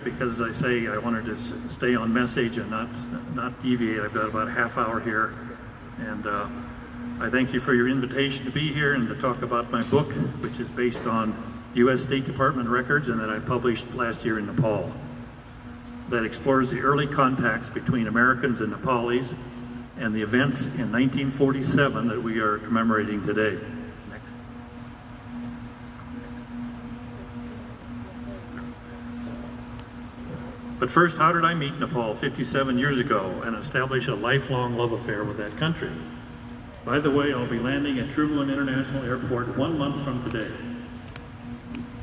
quick because I say I wanted to stay on message and not deviate. I've got about a half hour here, and I thank you for your invitation to be here and to talk about my book, which is based on U.S. State Department records and that I published last year in Nepal, that explores the early contacts between Americans and Nepalis and the events in 1947 that we are commemorating today. Next. But first, how did I meet Nepal 57 years ago and establish a lifelong love affair with that country? By the way, I'll be landing at Tribhuvan International Airport 1 month from today.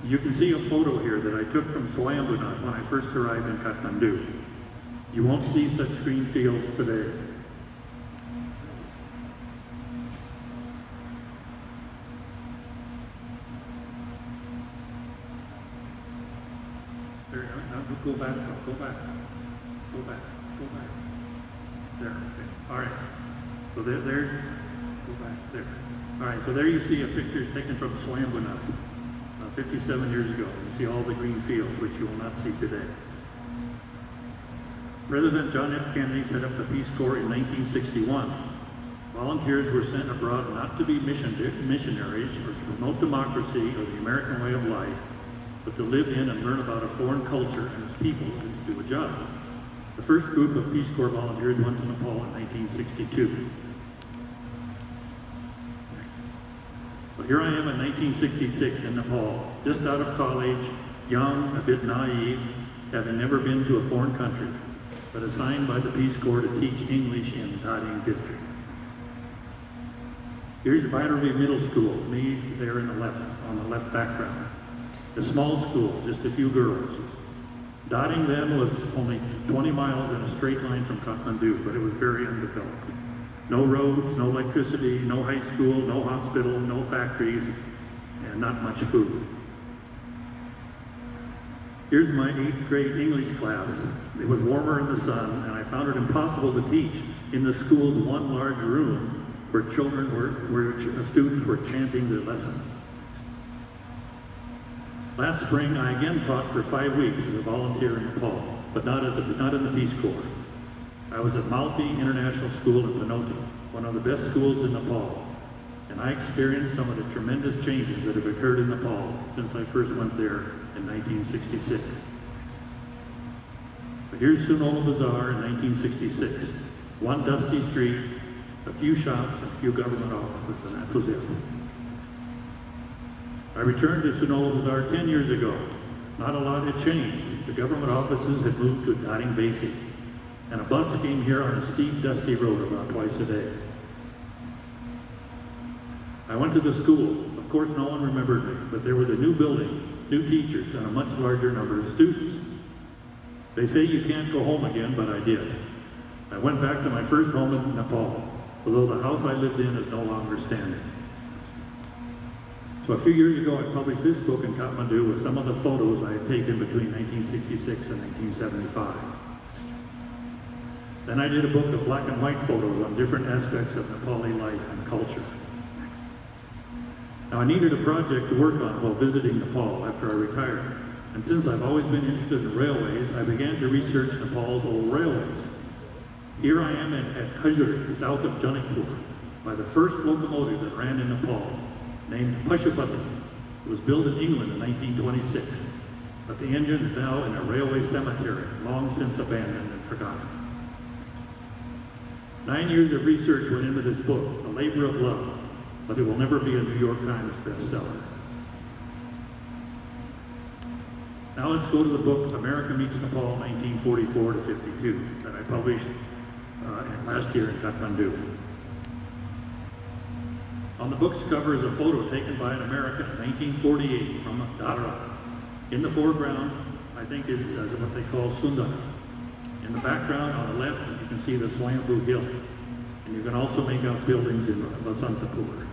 You can see a photo here that I took from Swayambhunath when I first arrived in Kathmandu. You won't see such green fields today. There, now go back, go back, go back, go back. There, okay. All right. So there's, go back there. All right, so there you see a picture taken from Swayambhunath 57 years ago. You see all the green fields, which you will not see today. President John F. Kennedy set up the Peace Corps in 1961. Volunteers were sent abroad not to be missionaries or to promote democracy or the American way of life, but to live in and learn about a foreign culture and its peoples and to do a job. The first group of Peace Corps volunteers went to Nepal in 1962. So here I am in 1966 in Nepal, just out of college, young, a bit naive, having never been to a foreign country, but assigned by the Peace Corps to teach English in Dading district. Here's Bhairavi Middle School, me there in the left, on the left background. A small school, just a few girls. Dading then was only 20 miles in a straight line from Kathmandu, but it was very undeveloped. No roads, no electricity, no high school, no hospital, no factories, and not much food. Here's my 8th grade English class. It was warmer in the sun, and I found it impossible to teach in the school's one large room where students were chanting their lessons. Last spring, I again taught for 5 weeks as a volunteer in Nepal, but not in the Peace Corps. I was at Malpi International School in Panoti, one of the best schools in Nepal, and I experienced some of the tremendous changes that have occurred in Nepal since I first went there in 1966. But here's Sunola Bazaar in 1966. One dusty street, a few shops, and a few government offices, and that was it. I returned to Sunola Bazaar 10 years ago. Not a lot had changed. The government offices had moved to Dading Basic, and a bus came here on a steep, dusty road about twice a day. I went to the school. Of course, no one remembered me, but there was a new building, new teachers, and a much larger number of students. They say you can't go home again, but I did. I went back to my first home in Nepal, although the house I lived in is no longer standing. So a few years ago, I published this book in Kathmandu with some of the photos I had taken between 1966 and 1975. Then I did a book of black and white photos on different aspects of Nepali life and culture. Now I needed a project to work on while visiting Nepal after I retired. And since I've always been interested in railways, I began to research Nepal's old railways. Here I am at Khajuri, south of Janikpur, by the first locomotive that ran in Nepal, named Pashupati. It was built in England in 1926, but the engine is now in a railway cemetery, long since abandoned and forgotten. 9 years of research went into this book, a labor of love, but it will never be a New York Times bestseller. Now let's go to the book, America Meets Nepal, 1944 to 52, that I published last year in Kathmandu. On the book's cover is a photo taken by an American in 1948 from Dara. In the foreground, I think, is what they call Sundara. In the background, on the left, you can see the Swayambhu Hill. And you can also make out buildings in Vasantapur.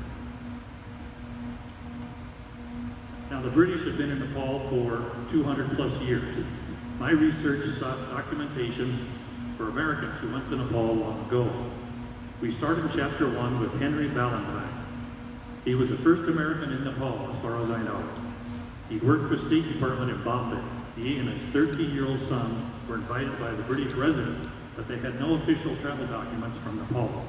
Now, the British have been in Nepal for 200 plus years. My research sought documentation for Americans who went to Nepal long ago. We start in chapter 1 with Henry Ballantyne. He was the first American in Nepal, as far as I know. He worked for State Department in Bombay, He and his 13-year-old son were invited by the British resident, but they had no official travel documents from Nepal.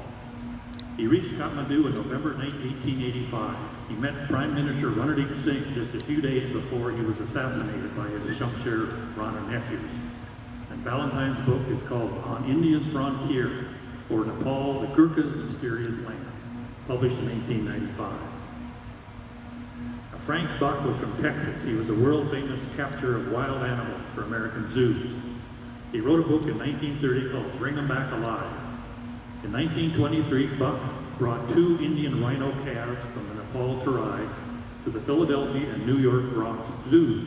He reached Kathmandu in November 1885. He met Prime Minister Ranadip Singh just a few days before he was assassinated by his Shamsher Rana nephews. And Ballantyne's book is called On India's Frontier, or Nepal, the Gurkhas' Mysterious Land, published in 1895. Now, Frank Buck was from Texas. He was a world-famous capturer of wild animals for American zoos. He wrote a book in 1930 called Bring 'Em Back Alive. In 1923, Buck brought 2 Indian rhino calves from the Nepal Terai to the Philadelphia and New York Bronx zoos.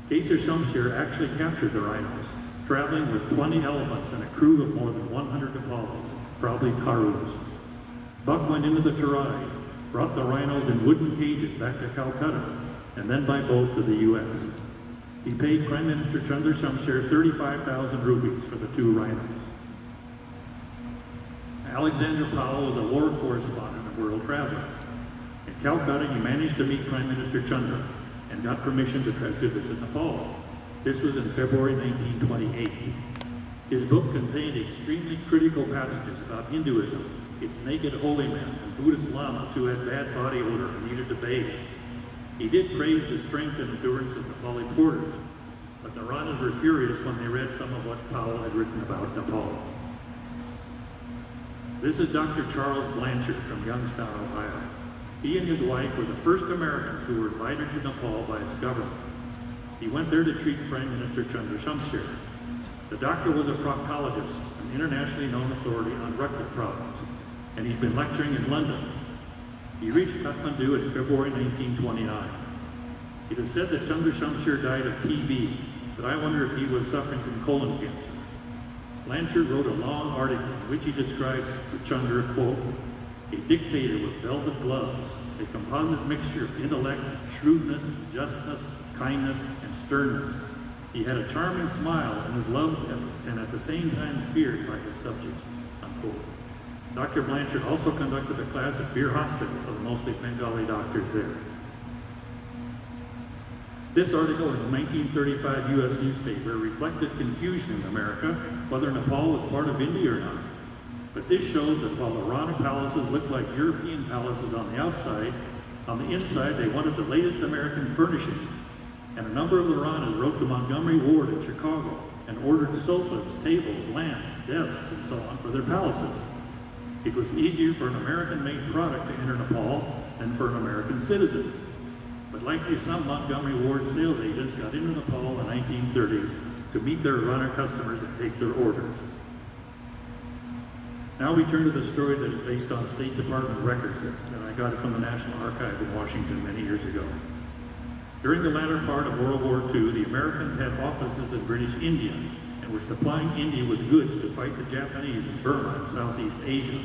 Kaisar Shamsher actually captured the rhinos, traveling with 20 elephants and a crew of more than 100 Nepalis, probably Karus. Buck went into the Terai, brought the rhinos in wooden cages back to Calcutta, and then by boat to the U.S. He paid Prime Minister Chandra Shamsher 35,000 rupees for the 2 rhinos. Alexander Powell was a war correspondent and world traveler. In Calcutta, he managed to meet Prime Minister Chandra and got permission to visit Nepal. This was in February 1928. His book contained extremely critical passages about Hinduism, its naked holy men, and Buddhist lamas who had bad body odor and needed to bathe. He did praise the strength and endurance of Nepali porters, but the Ranas were furious when they read some of what Powell had written about Nepal. This is Dr. Charles Blanchard from Youngstown, Ohio. He and his wife were the first Americans who were invited to Nepal by its government. He went there to treat Prime Minister Chandra Shamsher. The doctor was a proctologist, an internationally known authority on rectal problems, and he'd been lecturing in London. He reached Kathmandu in February 1929. It is said that Chandra Shamsher died of TB, but I wonder if he was suffering from colon cancer. Blanchard wrote a long article in which he described Chandra, quote, a dictator with velvet gloves, a composite mixture of intellect, shrewdness, justness, kindness, and sternness. He had a charming smile and was loved and at the same time feared by his subjects, unquote. Dr. Blanchard also conducted a class at Beer Hospital for the mostly Bengali doctors there. This article in the 1935 U.S. newspaper reflected confusion in America whether Nepal was part of India or not. But this shows that while the Rana palaces looked like European palaces on the outside, on the inside they wanted the latest American furnishings. And a number of the Ranas wrote to Montgomery Ward in Chicago and ordered sofas, tables, lamps, desks, and so on for their palaces. It was easier for an American-made product to enter Nepal than for an American citizen. But likely some Montgomery Ward sales agents got into Nepal in the 1930s to meet their Rana customers and take their orders. Now we turn to the story that is based on State Department records that I got from the National Archives in Washington many years ago. During the latter part of World War II, the Americans had offices in British India and were supplying India with goods to fight the Japanese in Burma and Southeast Asia.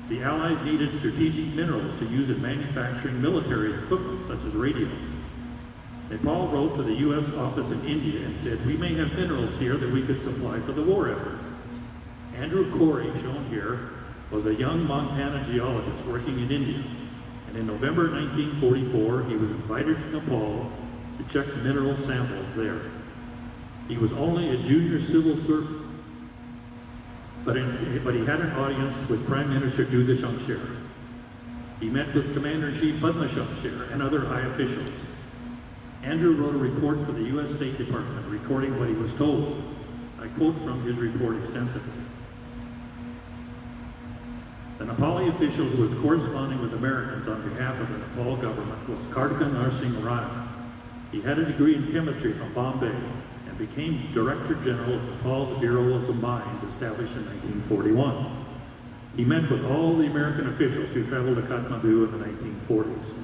The Allies needed strategic minerals to use in manufacturing military equipment such as radios. Nepal wrote to the U.S. office in India and said, we may have minerals here that we could supply for the war effort. Andrew Corey, shown here, was a young Montana geologist working in India. And in November 1944, he was invited to Nepal to check mineral samples there. He was only a junior civil servant, but he had an audience with Prime Minister Juda Shamsher. He met with Commander-in-Chief Padma Shamsher and other high officials. Andrew wrote a report for the U.S. State Department recording what he was told. I quote from his report extensively. The Nepali official who was corresponding with Americans on behalf of the Nepal government was Kartika Narsingh Rana. He had a degree in chemistry from Bombay and became Director General of Nepal's Bureau of Mines, established in 1941. He met with all the American officials who traveled to Kathmandu in the 1940s.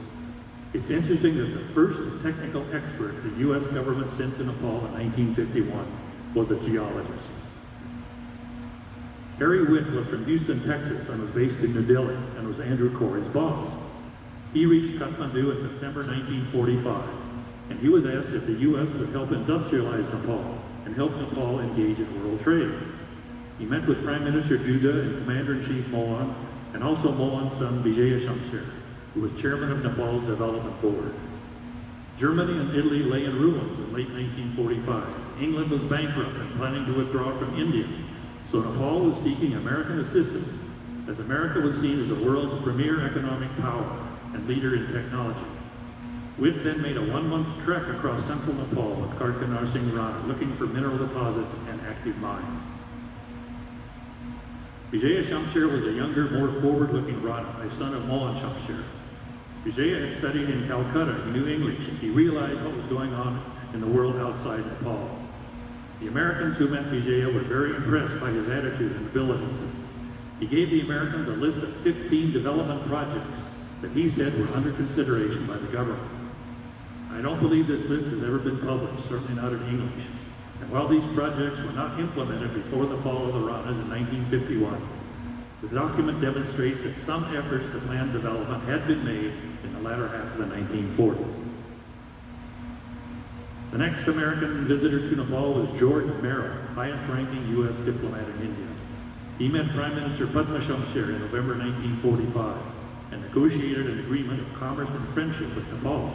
It's interesting that the first technical expert the U.S. government sent to Nepal in 1951 was a geologist. Harry Witt was from Houston, Texas, and was based in New Delhi, and was Andrew Corey's boss. He reached Kathmandu in September 1945, and he was asked if the U.S. would help industrialize Nepal and help Nepal engage in world trade. He met with Prime Minister Juda and Commander-in-Chief Mohan, and also Mohan's son Vijaya Shamsher, who was chairman of Nepal's development board. Germany and Italy lay in ruins in late 1945. England was bankrupt and planning to withdraw from India, so Nepal was seeking American assistance, as America was seen as the world's premier economic power and leader in technology. Witt then made a one-month trek across central Nepal with Kartikenar Singh Rana, looking for mineral deposits and active mines. Vijaya Shamsher was a younger, more forward-looking Rana, a son of Mohan Shamsher. Vijaya had studied in Calcutta. He knew English. He realized what was going on in the world outside Nepal. The Americans who met Vijaya were very impressed by his attitude and abilities. He gave the Americans a list of 15 development projects that he said were under consideration by the government. I don't believe this list has ever been published, certainly not in English. And while these projects were not implemented before the fall of the Ranas in 1951, the document demonstrates that some efforts to plan development had been made in the latter half of the 1940s. The next American visitor to Nepal was George Merrill, highest-ranking U.S. diplomat in India. He met Prime Minister Padma Shamsher in November 1945 and negotiated an agreement of commerce and friendship with Nepal.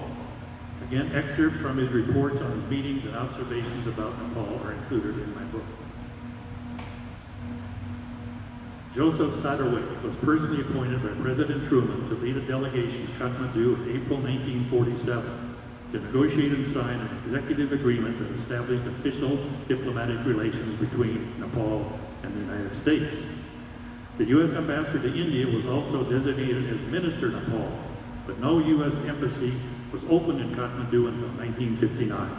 Again, excerpts from his reports on his meetings and observations about Nepal are included in my book. Joseph Satterwhite was personally appointed by President Truman to lead a delegation to Kathmandu in April 1947 to negotiate and sign an executive agreement that established official diplomatic relations between Nepal and the United States. The U.S. ambassador to India was also designated as Minister Nepal, but no U.S. embassy was opened in Kathmandu until 1959.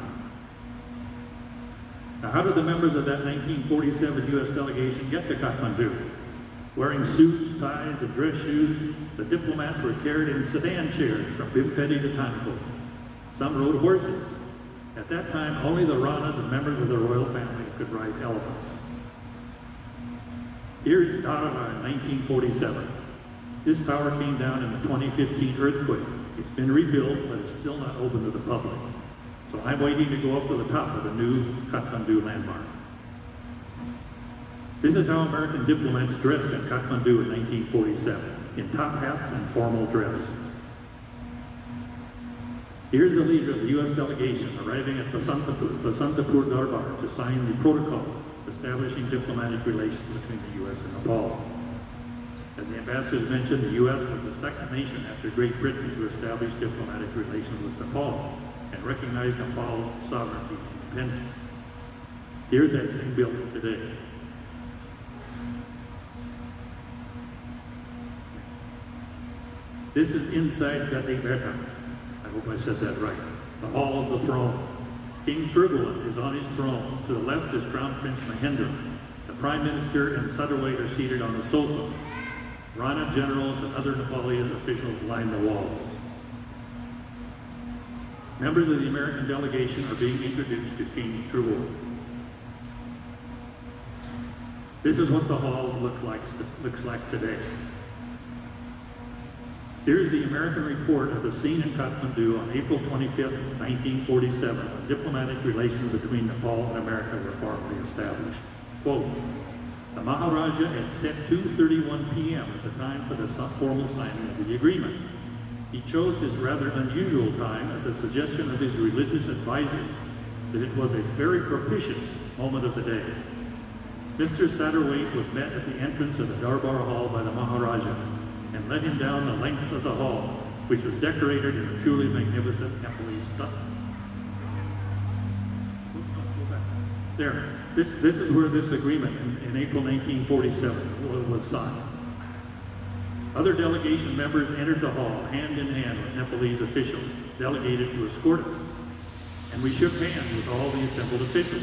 Now, how did the members of that 1947 U.S. delegation get to Kathmandu? Wearing suits, ties, and dress shoes, the diplomats were carried in sedan chairs from Bhimfedi to Tankot. Some rode horses. At that time, only the Ranas and members of the royal family could ride elephants. Here's Darara in 1947. This tower came down in the 2015 earthquake. It's been rebuilt, but it's still not open to the public. So I'm waiting to go up to the top of the new Kathmandu landmark. This is how American diplomats dressed in Kathmandu in 1947, in top hats and formal dress. Here's the leader of the U.S. delegation arriving at Basantapur Darbar to sign the protocol establishing diplomatic relations between the U.S. and Nepal. As the ambassadors mentioned, the U.S. was the second nation after Great Britain to establish diplomatic relations with Nepal and recognize Nepal's sovereignty and independence. Here's that same building today. This is inside Gati Betha. I hope I said that right. The Hall of the Throne. King Thirgulan is on his throne. To the left is Crown Prince Mahendra. The Prime Minister and Satterwhite are seated on the sofa. Rana generals and other Nepali officials line the walls. Members of the American delegation are being introduced to King Thirgulan. This is what the hall looks like today. Here's the American report of the scene in Kathmandu on April 25, 1947, when diplomatic relations between Nepal and America were formally established. Quote, the Maharaja had set 2:31 p.m. as the time for the formal signing of the agreement. He chose this rather unusual time at the suggestion of his religious advisors that it was a very propitious moment of the day. Mr. Satterwhite was met at the entrance of the Darbar Hall by the Maharaja and led him down the length of the hall, which was decorated in a truly magnificent Nepalese style. There, this is where this agreement in April 1947 was signed. Other delegation members entered the hall hand in hand with Nepalese officials delegated to escort us, and we shook hands with all the assembled officials.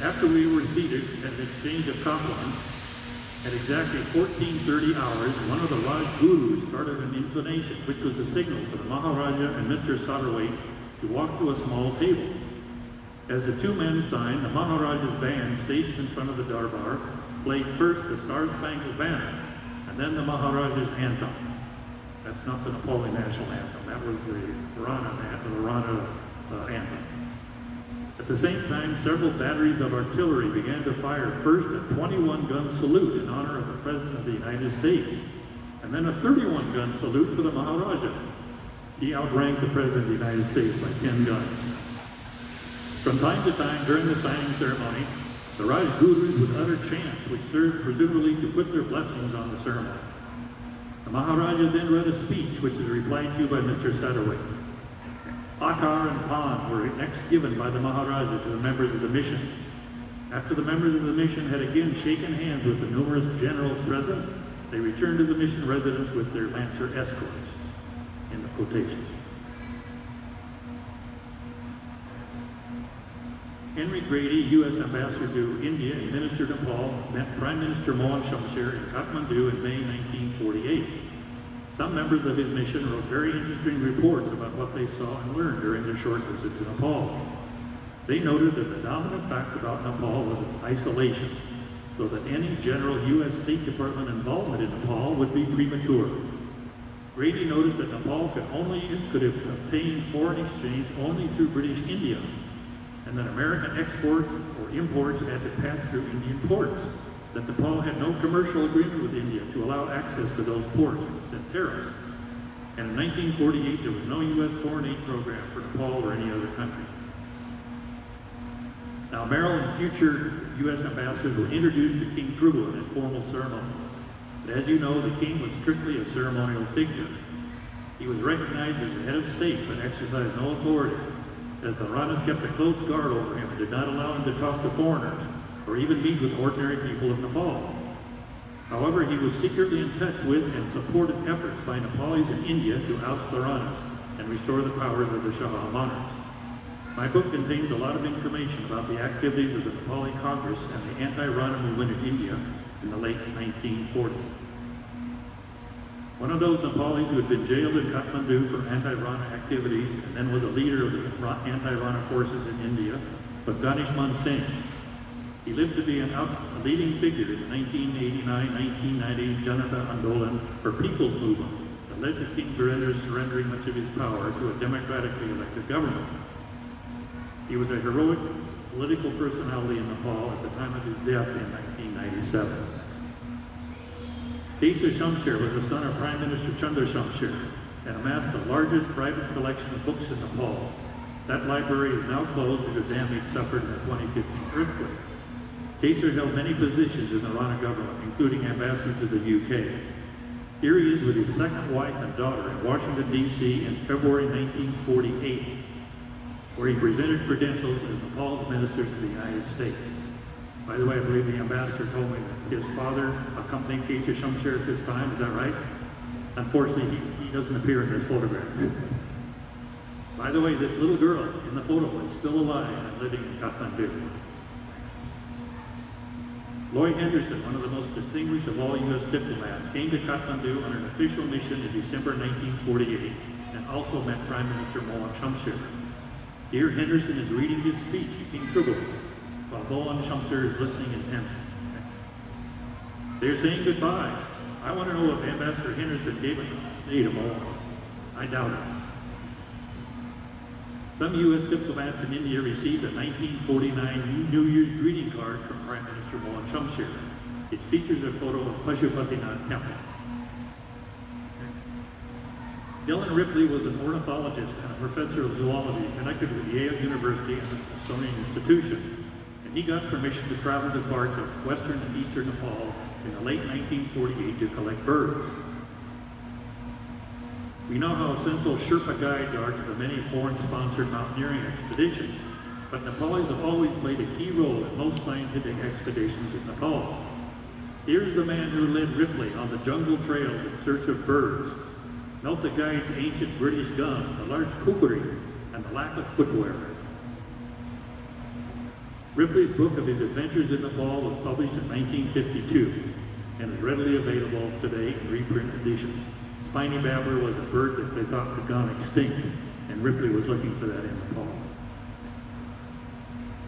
After we were seated at an exchange of compliments, at exactly 14:30 hours, one of the Raj Gurus started an intonation, which was a signal for the Maharaja and Mr. Satterwhite to walk to a small table. As the two men signed, the Maharaja's band stationed in front of the Darbar played first the Star-Spangled Banner, and then the Maharaja's anthem. That's not the Nepali national anthem. That was the Rana anthem. At the same time, several batteries of artillery began to fire first a 21-gun salute in honor of the President of the United States, and then a 31-gun salute for the Maharaja. He outranked the President of the United States by 10 guns. From time to time during the signing ceremony, the Rajgurus would utter chants which served presumably to put their blessings on the ceremony. The Maharaja then read a speech which was replied to by Mr. Satterwhite. Attar and Pan were next given by the Maharaja to the members of the mission. After the members of the mission had again shaken hands with the numerous generals present, they returned to the mission residence with their Lancer escorts. In the quotation. Henry Grady, U.S. Ambassador to India and Minister to Nepal, met Prime Minister Mohan Shamsher in Kathmandu in May 1948. Some members of his mission wrote very interesting reports about what they saw and learned during their short visit to Nepal. They noted that the dominant fact about Nepal was its isolation, so that any general U.S. State Department involvement in Nepal would be premature. Grady noticed that Nepal could obtain foreign exchange only through British India, and that American exports or imports had to pass through Indian ports, that Nepal had no commercial agreement with India to allow access to those ports and set tariffs. And in 1948, there was no U.S. foreign aid program for Nepal or any other country. Now, Merrill and future U.S. ambassadors were introduced to King Trubula in formal ceremonies. But as you know, the king was strictly a ceremonial figure. He was recognized as the head of state, but exercised no authority, as the Ranas kept a close guard over him and did not allow him to talk to foreigners or even meet with ordinary people of Nepal. However, he was secretly in touch with and supported efforts by Nepalis in India to oust the Ranas and restore the powers of the Shah monarchs. My book contains a lot of information about the activities of the Nepali Congress and the anti-Rana movement in India in the late 1940s. One of those Nepalis who had been jailed in Kathmandu for anti-Rana activities and then was a leader of the anti-Rana forces in India was Danishman Singh. He lived to be a leading figure in the 1989-1990 Janata Andolan, or People's Movement, that led to King Birendra's surrendering much of his power to a democratically elected government. He was a heroic political personality in Nepal at the time of his death in 1997. Kesar Shamsher was the son of Prime Minister Chandra Shamsher and amassed the largest private collection of books in Nepal. That library is now closed due to damage suffered in the 2015 earthquake. Kesar held many positions in the Rana government, including ambassador to the UK. Here he is with his second wife and daughter in Washington, D.C. in February 1948, where he presented credentials as Nepal's minister to the United States. By the way, I believe the ambassador told me that his father accompanied Kesar Shamsher at this time. Is that right? Unfortunately, he doesn't appear in this photograph. By the way, this little girl in the photo is still alive and living in Kathmandu. Lloyd Henderson, one of the most distinguished of all U.S. diplomats, came to Kathmandu on an official mission in December 1948 and also met Prime Minister Mohan Shamsher. Here, Henderson is reading his speech to King Trubula, while Mohan Shamsher is listening intently. They're saying goodbye. I want to know if Ambassador Henderson gave an aid to Mohan. I doubt it. Some U.S. diplomats in India received a 1949 New Year's greeting card from Prime Minister Mohan Shamsher. It features a photo of Pashupatinath Temple. Dillon Ripley was an ornithologist and a professor of zoology connected with Yale University and the Smithsonian Institution, and he got permission to travel to parts of western and eastern Nepal in the late 1948 to collect birds. We know how essential Sherpa guides are to the many foreign-sponsored mountaineering expeditions, but Nepalis have always played a key role in most scientific expeditions in Nepal. Here's the man who led Ripley on the jungle trails in search of birds. Note the guide's ancient British gun, the large kukri, and the lack of footwear. Ripley's book of his adventures in Nepal was published in 1952 and is readily available today in reprint editions. Spiny babbler was a bird that they thought had gone extinct, and Ripley was looking for that in Nepal.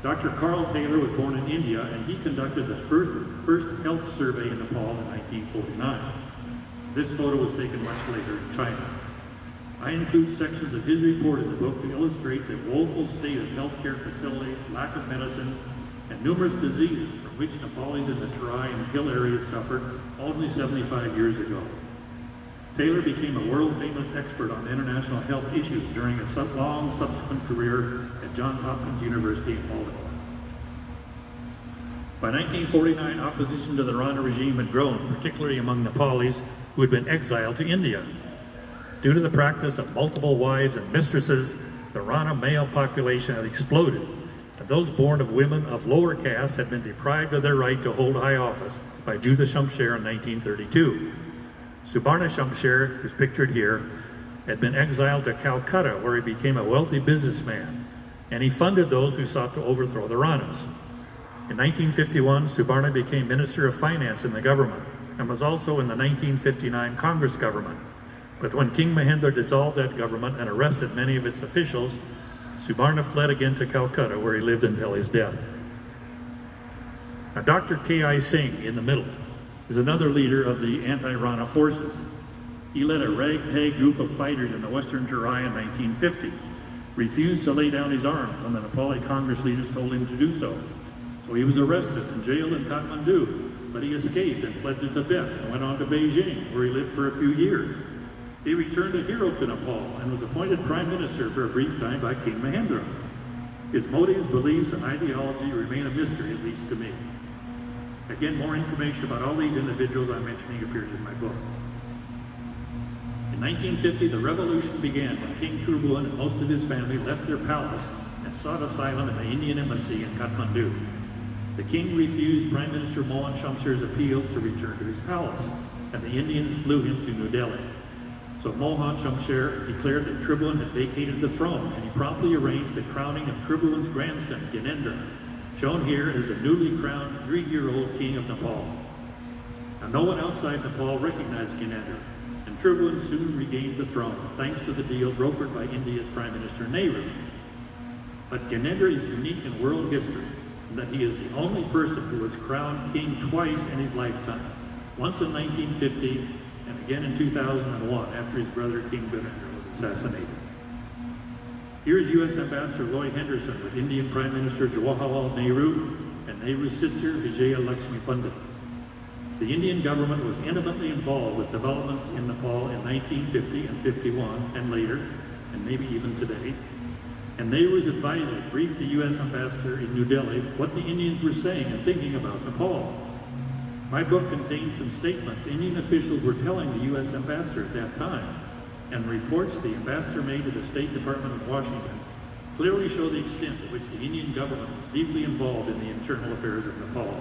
Dr. Carl Taylor was born in India, and he conducted the first health survey in Nepal in 1949. This photo was taken much later in China. I include sections of his report in the book to illustrate the woeful state of healthcare facilities, lack of medicines, and numerous diseases from which Nepalis in the Terai and hill areas suffered only 75 years ago. Taylor became a world-famous expert on international health issues during a long subsequent career at Johns Hopkins University in Baltimore. By 1949, opposition to the Rana regime had grown, particularly among Nepalis who had been exiled to India. Due to the practice of multiple wives and mistresses, the Rana male population had exploded, and those born of women of lower caste had been deprived of their right to hold high office by Judah Shamsher in 1932. Subarna Shamsher, who's pictured here, had been exiled to Calcutta, where he became a wealthy businessman, and he funded those who sought to overthrow the Ranas. In 1951, Subarna became Minister of Finance in the government and was also in the 1959 Congress government. But when King Mahendra dissolved that government and arrested many of its officials, Subarna fled again to Calcutta, where he lived until his death. Now, Dr. K.I. Singh, in the middle, is another leader of the anti-Rana forces. He led a ragtag group of fighters in the Western Terai in 1950, refused to lay down his arms when the Nepali Congress leaders told him to do so. So he was arrested and jailed in Kathmandu, but he escaped and fled to Tibet and went on to Beijing, where he lived for a few years. He returned a hero to Nepal and was appointed prime minister for a brief time by King Mahendra. His motives, beliefs, and ideology remain a mystery, at least to me. Again, more information about all these individuals I'm mentioning appears in my book. In 1950, the revolution began when King Tribhuvan and most of his family left their palace and sought asylum in the Indian embassy in Kathmandu. The king refused Prime Minister Mohan Shamsher's appeals to return to his palace, and the Indians flew him to New Delhi. So Mohan Shamsher declared that Tribhuvan had vacated the throne, and he promptly arranged the crowning of Tribhuvan's grandson, Gyanendra, shown here as the newly crowned 3-year-old king of Nepal. Now, no one outside Nepal recognized Gyanendra, and Tribhuvan soon regained the throne, thanks to the deal brokered by India's Prime Minister Nehru. But Gyanendra is unique in world history, in that he is the only person who was crowned king twice in his lifetime, once in 1950 and again in 2001 after his brother King Birendra was assassinated. Here's U.S. Ambassador Roy Henderson with Indian Prime Minister Jawaharlal Nehru and Nehru's sister Vijaya Lakshmi Pandit. The Indian government was intimately involved with developments in Nepal in 1950 and 51 and later, and maybe even today. And Nehru's advisors briefed the U.S. ambassador in New Delhi what the Indians were saying and thinking about Nepal. My book contains some statements Indian officials were telling the U.S. ambassador at that time, and reports the ambassador made to the State Department of Washington clearly show the extent to which the Indian government was deeply involved in the internal affairs of Nepal.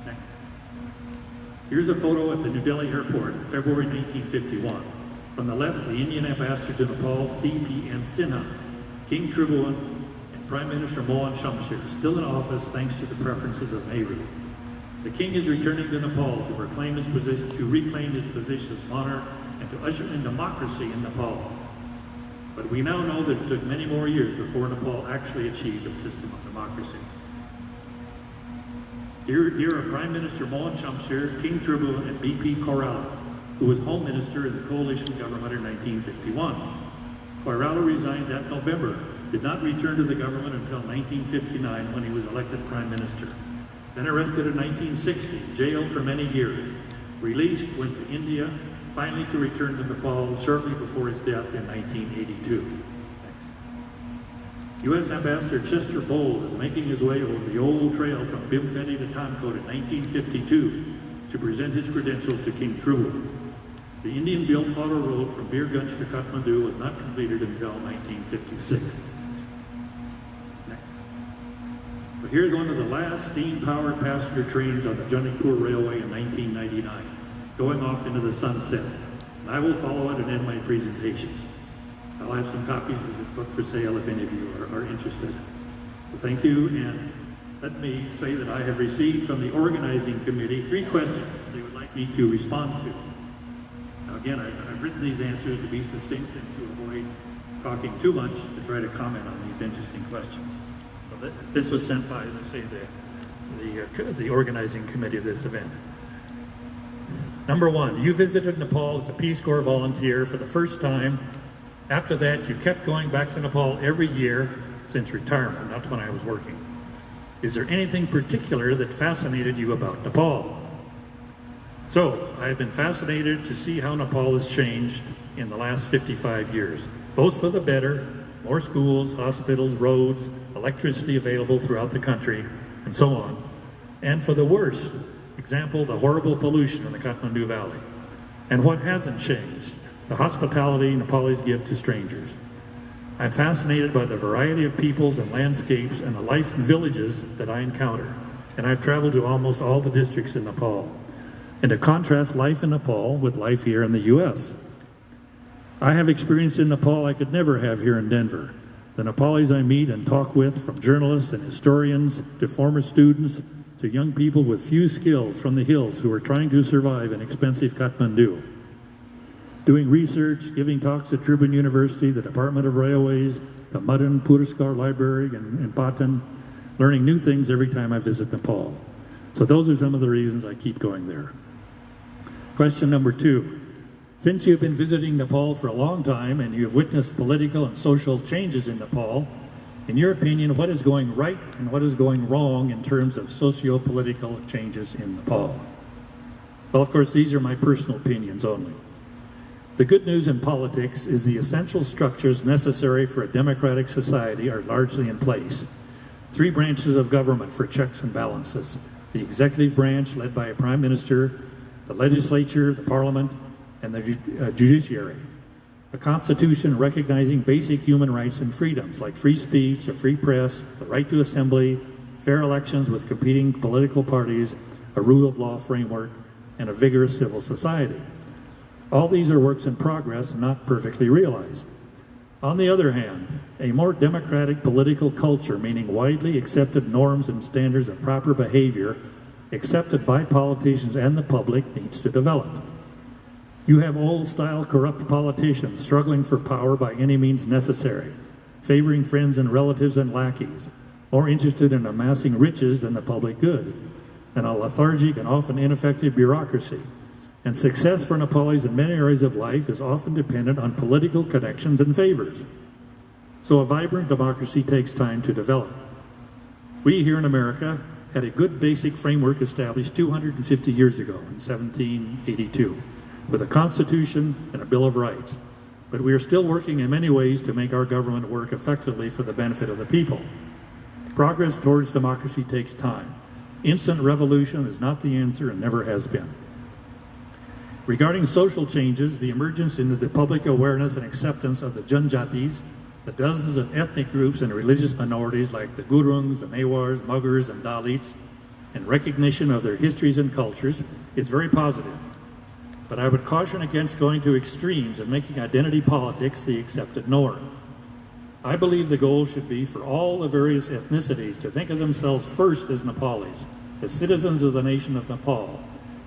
Next. Here's a photo at the New Delhi airport in February 1951. From the left, the Indian ambassador to Nepal, C.P.M. Sinha, King Tribhuvan, and Prime Minister Mohan Shamsher, still in office thanks to the preferences of Nehru. The king is returning to Nepal to reclaim his position as monarch and to usher in democracy in Nepal. But we now know that it took many more years before Nepal actually achieved a system of democracy. Here are Prime Minister Mohan Shamsher, King Tribhuvan, and B.P. Koirala, who was Home Minister in the coalition government in 1951. Koirala resigned that November, did not return to the government until 1959 when he was elected Prime Minister. Then arrested in 1960, jailed for many years, released, went to India, finally to return to Nepal shortly before his death in 1982. Next. U.S. Ambassador Chester Bowles is making his way over the old trail from Bhimfeni to Tankot in 1952 to present his credentials to King Tribhuvan. The Indian-built auto road from Birgunj to Kathmandu was not completed until 1956. Next. But here's one of the last steam-powered passenger trains on the Janakpur Railway in 1999, going off into the sunset. And I will follow it and end my presentation. I'll have some copies of this book for sale if any of you are interested. So thank you, and let me say that I have received from the organizing committee 3 questions they would like me to respond to. Now again, I've written these answers to be succinct and to avoid talking too much to try to comment on these interesting questions. So this was sent by, as I say, the organizing committee of this event. Number 1, you visited Nepal as a Peace Corps volunteer for the first time. After that, you kept going back to Nepal every year since retirement, not when I was working. Is there anything particular that fascinated you about Nepal? So I've been fascinated to see how Nepal has changed in the last 55 years, both for the better, more schools, hospitals, roads, electricity available throughout the country, and so on, and for the worse, example, the horrible pollution in the Kathmandu Valley. And what hasn't changed, the hospitality Nepalis give to strangers. I'm fascinated by the variety of peoples and landscapes and the life in villages that I encounter. And I've traveled to almost all the districts in Nepal. And to contrast life in Nepal with life here in the US. I have experience in Nepal I could never have here in Denver. The Nepalis I meet and talk with, from journalists and historians to former students to young people with few skills from the hills who are trying to survive in expensive Kathmandu. Doing research, giving talks at Tribhuvan University, the Department of Railways, the Madan Puraskar Library in Patan, learning new things every time I visit Nepal. So those are some of the reasons I keep going there. Question number 2. Since you've been visiting Nepal for a long time and you've witnessed political and social changes in Nepal, in your opinion, what is going right and what is going wrong in terms of socio-political changes in Nepal? Well, of course, these are my personal opinions only. The good news in politics is the essential structures necessary for a democratic society are largely in place. 3 branches of government for checks and balances. The executive branch led by a prime minister, the legislature, the parliament, and the judiciary. A constitution recognizing basic human rights and freedoms like free speech, a free press, the right to assembly, fair elections with competing political parties, a rule of law framework, and a vigorous civil society. All these are works in progress, not perfectly realized. On the other hand, a more democratic political culture, meaning widely accepted norms and standards of proper behavior, accepted by politicians and the public, needs to develop. You have old-style corrupt politicians struggling for power by any means necessary, favoring friends and relatives and lackeys, more interested in amassing riches than the public good, and a lethargic and often ineffective bureaucracy. And success for Nepalis in many areas of life is often dependent on political connections and favors. So a vibrant democracy takes time to develop. We here in America had a good basic framework established 250 years ago in 1782, with a Constitution and a Bill of Rights. But we are still working in many ways to make our government work effectively for the benefit of the people. Progress towards democracy takes time. Instant revolution is not the answer and never has been. Regarding social changes, the emergence into the public awareness and acceptance of the Janjatis, the dozens of ethnic groups and religious minorities like the Gurungs, the Newars, Muggars, and Dalits, and recognition of their histories and cultures is very positive. But I would caution against going to extremes and making identity politics the accepted norm. I believe the goal should be for all the various ethnicities to think of themselves first as Nepalis, as citizens of the nation of Nepal,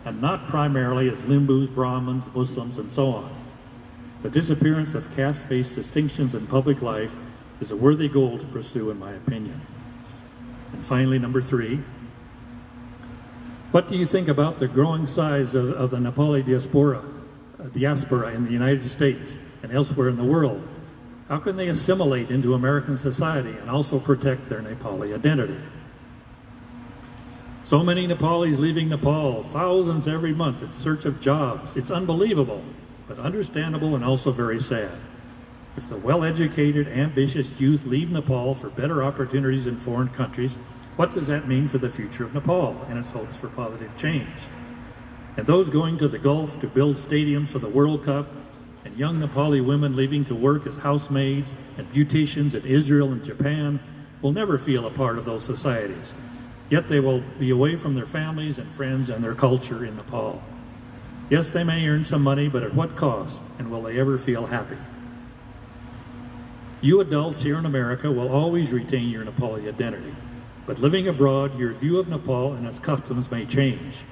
and not primarily as Limbus, Brahmins, Muslims, and so on. The disappearance of caste-based distinctions in public life is a worthy goal to pursue, in my opinion. And finally, number 3, what do you think about the growing size of the Nepali diaspora in the United States and elsewhere in the world? How can they assimilate into American society and also protect their Nepali identity? So many Nepalis leaving Nepal, thousands every month in search of jobs. It's unbelievable, but understandable and also very sad. If the well-educated, ambitious youth leave Nepal for better opportunities in foreign countries, what does that mean for the future of Nepal and its hopes for positive change? And those going to the Gulf to build stadiums for the World Cup, and young Nepali women leaving to work as housemaids and beauticians in Israel and Japan will never feel a part of those societies. Yet they will be away from their families and friends and their culture in Nepal. Yes, they may earn some money, but at what cost? And will they ever feel happy? You adults here in America will always retain your Nepali identity. But living abroad, your view of Nepal and its customs may change.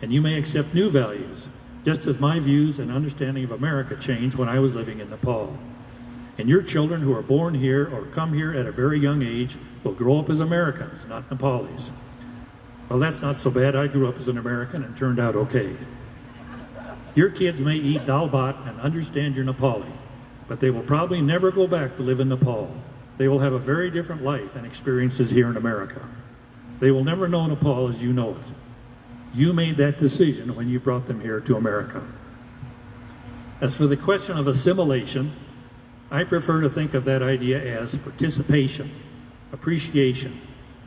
And you may accept new values, just as my views and understanding of America changed when I was living in Nepal. And your children who are born here or come here at a very young age will grow up as Americans, not Nepalis. Well, that's not so bad. I grew up as an American and turned out okay. Your kids may eat dal bhat and understand your Nepali, but they will probably never go back to live in Nepal. They will have a very different life and experiences here in America. They will never know Nepal as you know it. You made that decision when you brought them here to America. As for the question of assimilation, I prefer to think of that idea as participation, appreciation,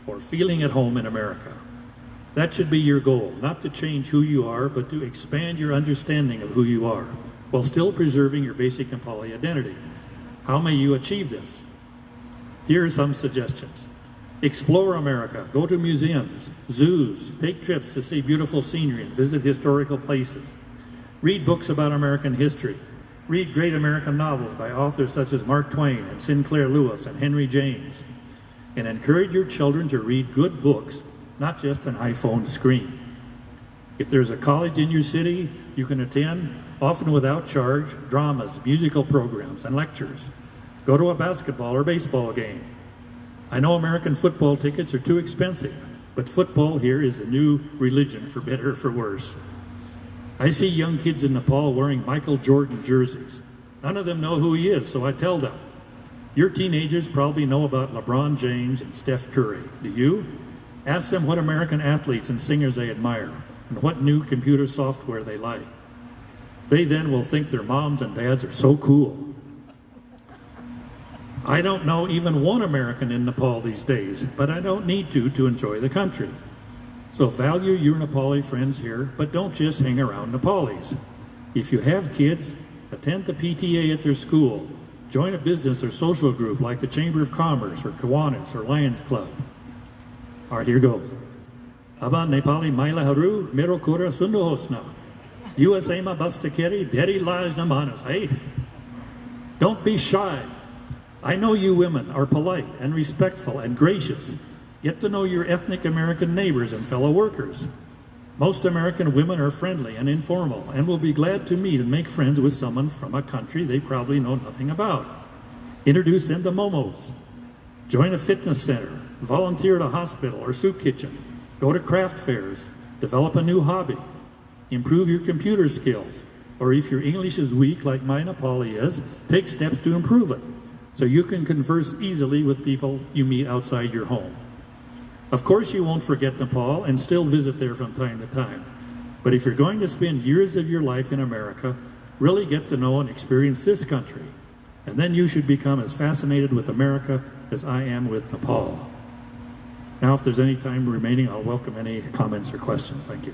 or feeling at home in America. That should be your goal, not to change who you are, but to expand your understanding of who you are, while still preserving your basic Nepali identity. How may you achieve this? Here are some suggestions. Explore America, go to museums, zoos, take trips to see beautiful scenery and visit historical places. Read books about American history. Read great American novels by authors such as Mark Twain and Sinclair Lewis and Henry James. And encourage your children to read good books, not just an iPhone screen. If there's a college in your city you can attend, often without charge, dramas, musical programs, and lectures. Go to a basketball or baseball game. I know American football tickets are too expensive, but football here is a new religion, for better or for worse. I see young kids in Nepal wearing Michael Jordan jerseys. None of them know who he is, so I tell them. Your teenagers probably know about LeBron James and Steph Curry. Do you? Ask them what American athletes and singers they admire and what new computer software they like. They then will think their moms and dads are so cool. I don't know even one American in Nepal these days, but I don't need to enjoy the country. So value your Nepali friends here, but don't just hang around Nepalis. If you have kids, attend the PTA at their school. Join a business or social group like the Chamber of Commerce or Kiwanis or Lions Club. All right, here goes. Aba Nepali Mailaharu Mero Kura Sundohosna. USA ma bastakeri deri lajna manus, hey? Don't be shy. I know you women are polite and respectful and gracious. Get to know your ethnic American neighbors and fellow workers. Most American women are friendly and informal and will be glad to meet and make friends with someone from a country they probably know nothing about. Introduce them to momos. Join a fitness center. Volunteer at a hospital or soup kitchen. Go to craft fairs. Develop a new hobby. Improve your computer skills. Or if your English is weak like my Nepali is, take steps to improve it so you can converse easily with people you meet outside your home. Of course you won't forget Nepal and still visit there from time to time. But if you're going to spend years of your life in America, really get to know and experience this country. And then you should become as fascinated with America as I am with Nepal. Now, if there's any time remaining, I'll welcome any comments or questions. Thank you.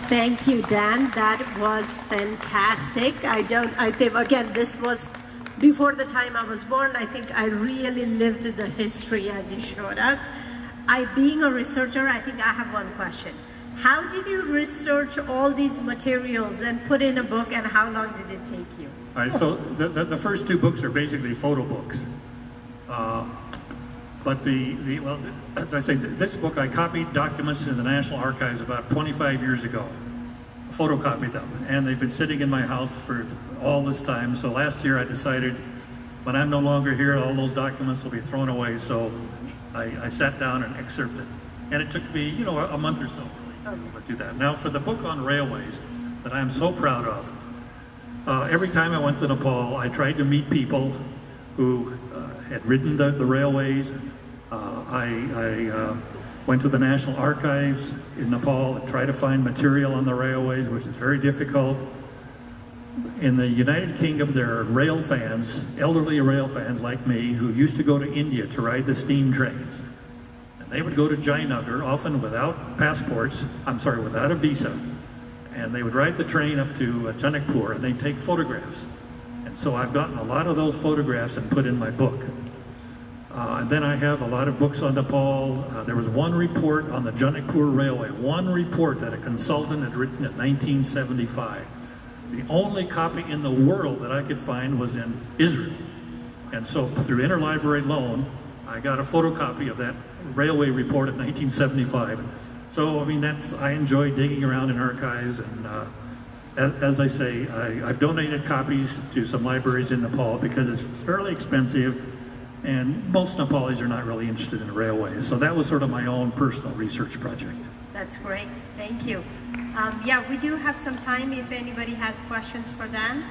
Thank you, Dan. That was fantastic. I think, again, this was before the time I was born. I think I really lived the history as you showed us. Being a researcher, I think I have one question. How did you research all these materials and put in a book, and how long did it take you? All right, so the first two books are basically photo books. But well, as I say, this book, I copied documents in the National Archives about 25 years ago, photocopied them, and they've been sitting in my house for all this time. So last year I decided, when I'm no longer here, all those documents will be thrown away. So I sat down and excerpted, and it took me, a month or so really to do that. Now for the book on railways that I'm so proud of, every time I went to Nepal, I tried to meet people who had ridden the railways. I went to the National Archives in Nepal and tried to find material on the railways, which is very difficult. In the United Kingdom, there are rail fans, elderly rail fans like me, who used to go to India to ride the steam trains. And they would go to Jayanagar, often without without a visa. And they would ride the train up to Janakpur, and they'd take photographs. And so I've gotten a lot of those photographs and put in my book. And then I have a lot of books on Nepal. There was one report on the Janakpur Railway, one report that a consultant had written in 1975. The only copy in the world that I could find was in Israel. And so through interlibrary loan, I got a photocopy of that railway report of 1975. So, I mean, I enjoy digging around in archives, and as I say, I've donated copies to some libraries in Nepal because it's fairly expensive, and most Nepalis are not really interested in railways. So that was sort of my own personal research project. That's great. Thank you. Yeah, we do have some time if anybody has questions for Dan.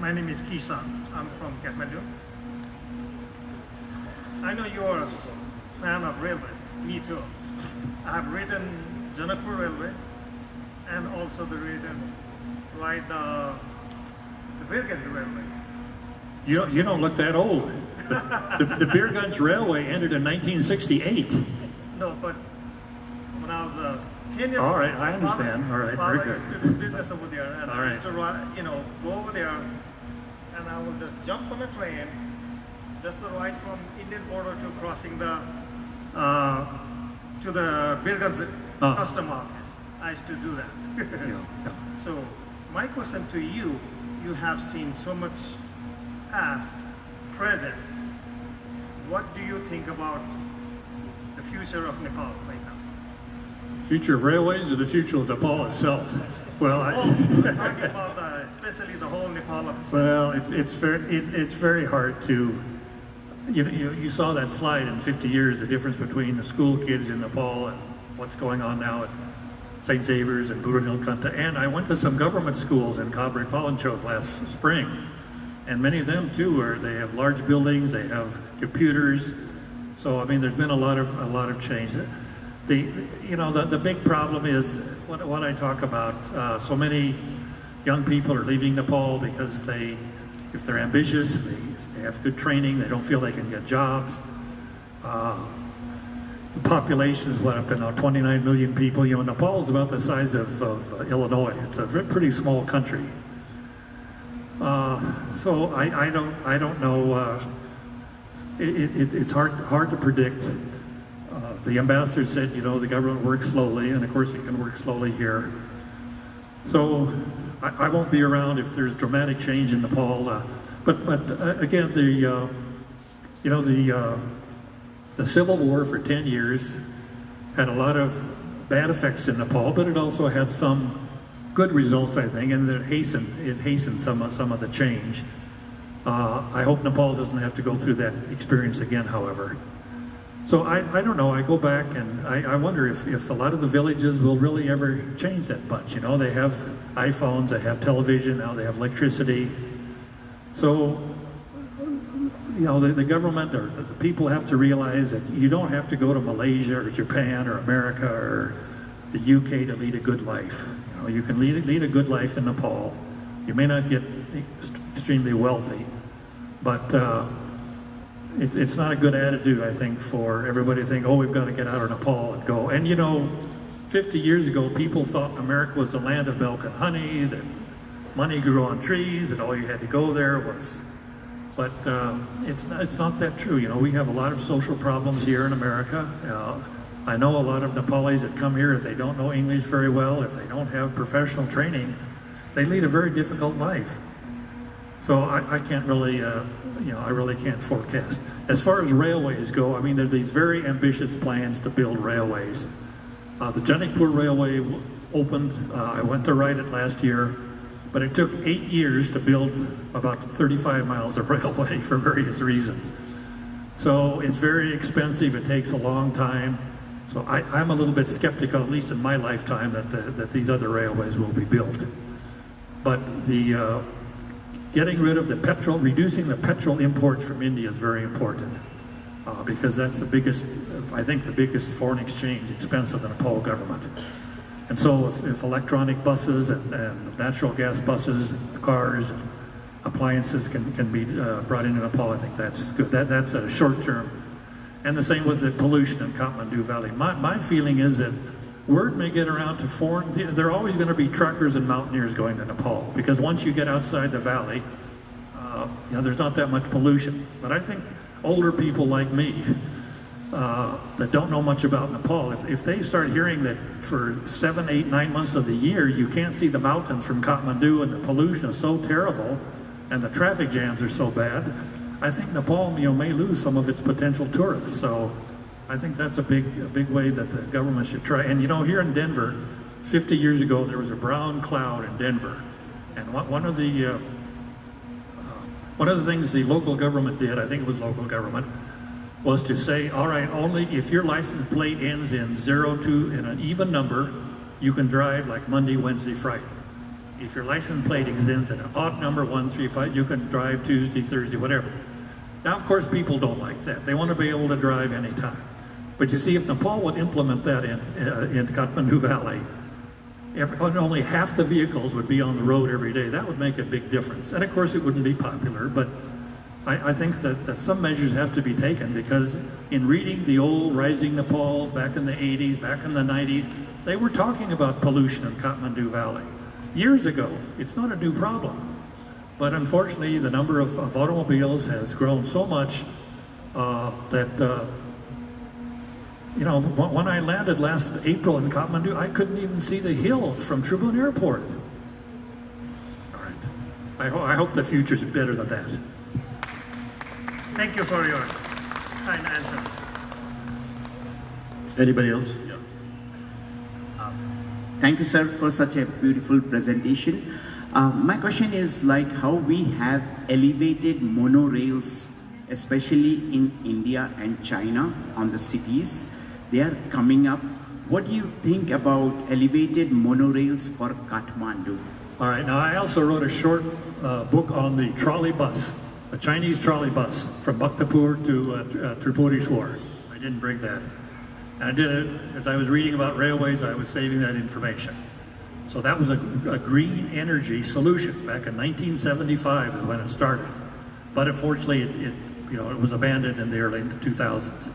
my name is Kisa. I'm from Kathmandu. I know you're a fan of railways. Me too. I have ridden Janakpur Railway and also ride the Birganj Railway. You don't look that old. The Birganj Railway ended in 1968. No, but when I was 10 years All old, right, I understand. All right, very Father good. used to do business over there, and All I right. used to ride, go over there, and I will just jump on a train, just the ride from Indian border to crossing the to the Birganj custom office. I used to do that. Yeah, yeah. So my question to you: you have seen so much past, present. What do you think about the future of Nepal right now? Future of railways or the future of Nepal itself? Well, I'm talking about especially the whole Nepal of well, it's very hard to. You saw that slide in 50 years, the difference between the school kids in Nepal and what's going on now at St. Xavier's and Burunilkanta. And I went to some government schools in Kabri Palanchok last spring, and many of them too they have large buildings, they have computers. So I mean, there's been a lot of change. The big problem is what I talk about. So many young people are leaving Nepal because if they're ambitious, they have good training, they don't feel they can get jobs. The population is up to now 29 million people. Nepal is about the size of Illinois. It's a pretty small country. So I don't know. It's hard to predict. The ambassador said, the government works slowly, and of course it can work slowly here. So I won't be around if there's dramatic change in Nepal. But again, the civil war for 10 years had a lot of bad effects in Nepal, but it also had some good results, I think, and it hastened some of the change. I hope Nepal doesn't have to go through that experience again, however. So I don't know, I go back and I wonder if a lot of the villages will really ever change that much. They have iPhones, they have television, now they have electricity. So, the government or the people have to realize that you don't have to go to Malaysia or Japan or America or the UK to lead a good life. You can lead a good life in Nepal. You may not get extremely wealthy, but it's not a good attitude, I think, for everybody to think, oh, we've got to get out of Nepal and go. And 50 years ago, people thought America was the land of milk and honey, that money grew on trees, that all you had to go there was. But it's not that true. We have a lot of social problems here in America. I know a lot of Nepalis that come here, if they don't know English very well, if they don't have professional training, they lead a very difficult life. So I can't really, I really can't forecast. As far as railways go, I mean, there are these very ambitious plans to build railways. The Janakpur Railway opened, I went to ride it last year, but it took 8 years to build about 35 miles of railway for various reasons. So it's very expensive, it takes a long time. So I'm a little bit skeptical, at least in my lifetime, that these other railways will be built. But getting rid of the petrol, reducing the petrol imports from India is very important because that's the biggest, I think the biggest foreign exchange expense of the Nepal government. And so if electronic buses and natural gas buses, cars, appliances can be brought into Nepal, I think that's good. That's a short term. And the same with the pollution in Kathmandu Valley. My feeling is that word may get around to foreign, there are always going to be truckers and mountaineers going to Nepal, because once you get outside the valley, there's not that much pollution. But I think older people like me that don't know much about Nepal, if they start hearing that for 7, 8, 9 months of the year, you can't see the mountains from Kathmandu and the pollution is so terrible and the traffic jams are so bad, I think Nepal, may lose some of its potential tourists. So I think that's a big way that the government should try. And here in Denver, 50 years ago, there was a brown cloud in Denver. And one of the things the local government did, I think it was local government, was to say, all right, only if your license plate ends in 02 in an even number, you can drive like Monday, Wednesday, Friday. If your license plate extends at an odd number 135, you can drive Tuesday, Thursday, whatever. Now, of course, people don't like that. They want to be able to drive anytime. But you see, if Nepal would implement that in Kathmandu Valley, only half the vehicles would be on the road every day. That would make a big difference. And of course, it wouldn't be popular, but I think that some measures have to be taken, because in reading the old Rising Nepals back in the 80s, back in the 90s, they were talking about pollution in Kathmandu Valley years ago. It's not a new problem. But unfortunately, the number of automobiles has grown so much that you know, when I landed last April in Kathmandu, I couldn't even see the hills from Tribhuvan Airport. All right. I hope the future's better than that. Thank you for your kind answer. Anybody else? Thank you, sir, for such a beautiful presentation. My question is like how we have elevated monorails, especially in India and China on the cities. They are coming up. What do you think about elevated monorails for Kathmandu? All right, now I also wrote a short book on the trolley bus, the Chinese trolley bus from Bhaktapur to Tripurishwar. I didn't bring that. And I did it, as I was reading about railways, I was saving that information. So that was a green energy solution back in 1975 is when it started. But unfortunately, it was abandoned in the early 2000s.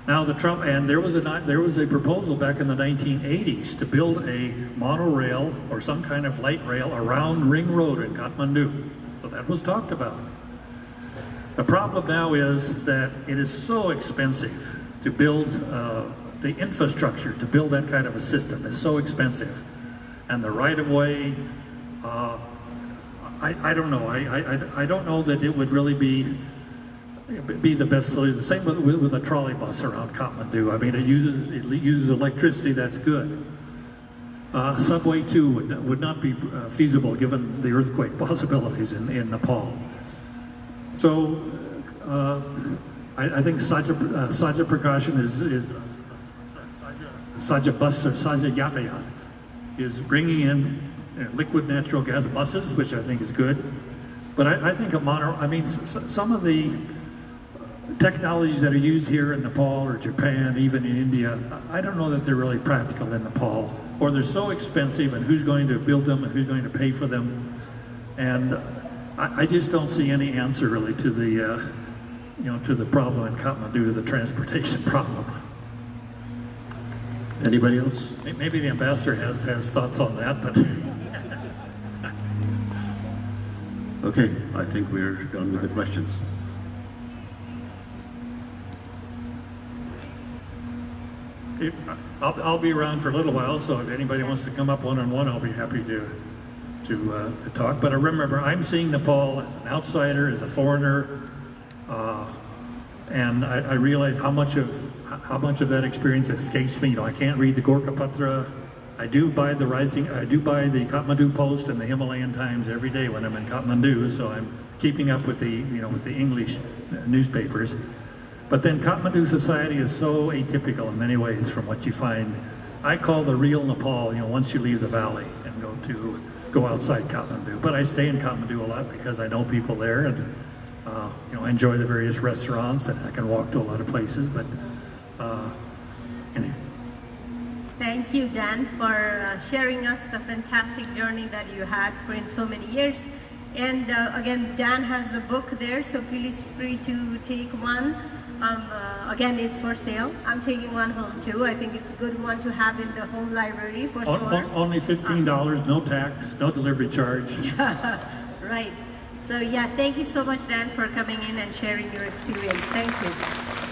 Now there was a proposal back in the 1980s to build a monorail or some kind of light rail around Ring Road in Kathmandu. So that was talked about. The problem now is that it is so expensive to build the infrastructure to build that kind of a system is so expensive, and the right-of-way. I don't know. I don't know that it would really be the best solution. The same with a trolley bus around Kathmandu. I mean, it uses electricity. That's good. Subway too would not be feasible given the earthquake possibilities in Nepal. So I think Saja Prakashan Saja Bus or Saja Yatayat is bringing in liquid natural gas buses, which I think is good. But I think some of the technologies that are used here in Nepal or Japan, even in India, I don't know that they're really practical in Nepal, or they're so expensive, and who's going to build them and who's going to pay for them. And I just don't see any answer really to the problem in Kathmandu, to the transportation problem. Anybody else? Maybe the ambassador has thoughts on that, but Okay, I think we're done with the questions. I'll be around for a little while, so if anybody wants to come up one-on-one, I'll be happy to talk. But I remember, I'm seeing Nepal as an outsider, as a foreigner, and I realize how much of that experience escapes me. You know, I can't read the Gorkha Patra. I do buy the Kathmandu Post and the Himalayan Times every day when I'm in Kathmandu, so I'm keeping up with the English newspapers. But then Kathmandu society is so atypical in many ways from what you find. I call the real Nepal, once you leave the valley and go outside Kathmandu. But I stay in Kathmandu a lot because I know people there, and I enjoy the various restaurants, and I can walk to a lot of places. But anyway. Thank you, Dan, for sharing us the fantastic journey that you had in so many years. And again, Dan has the book there, so please free to take one. Again, it's for sale. I'm taking one home too. I think it's a good one to have in the home library for sure. Only $15, no tax, no delivery charge. Right. So yeah, thank you so much, Dan, for coming in and sharing your experience. Thank you.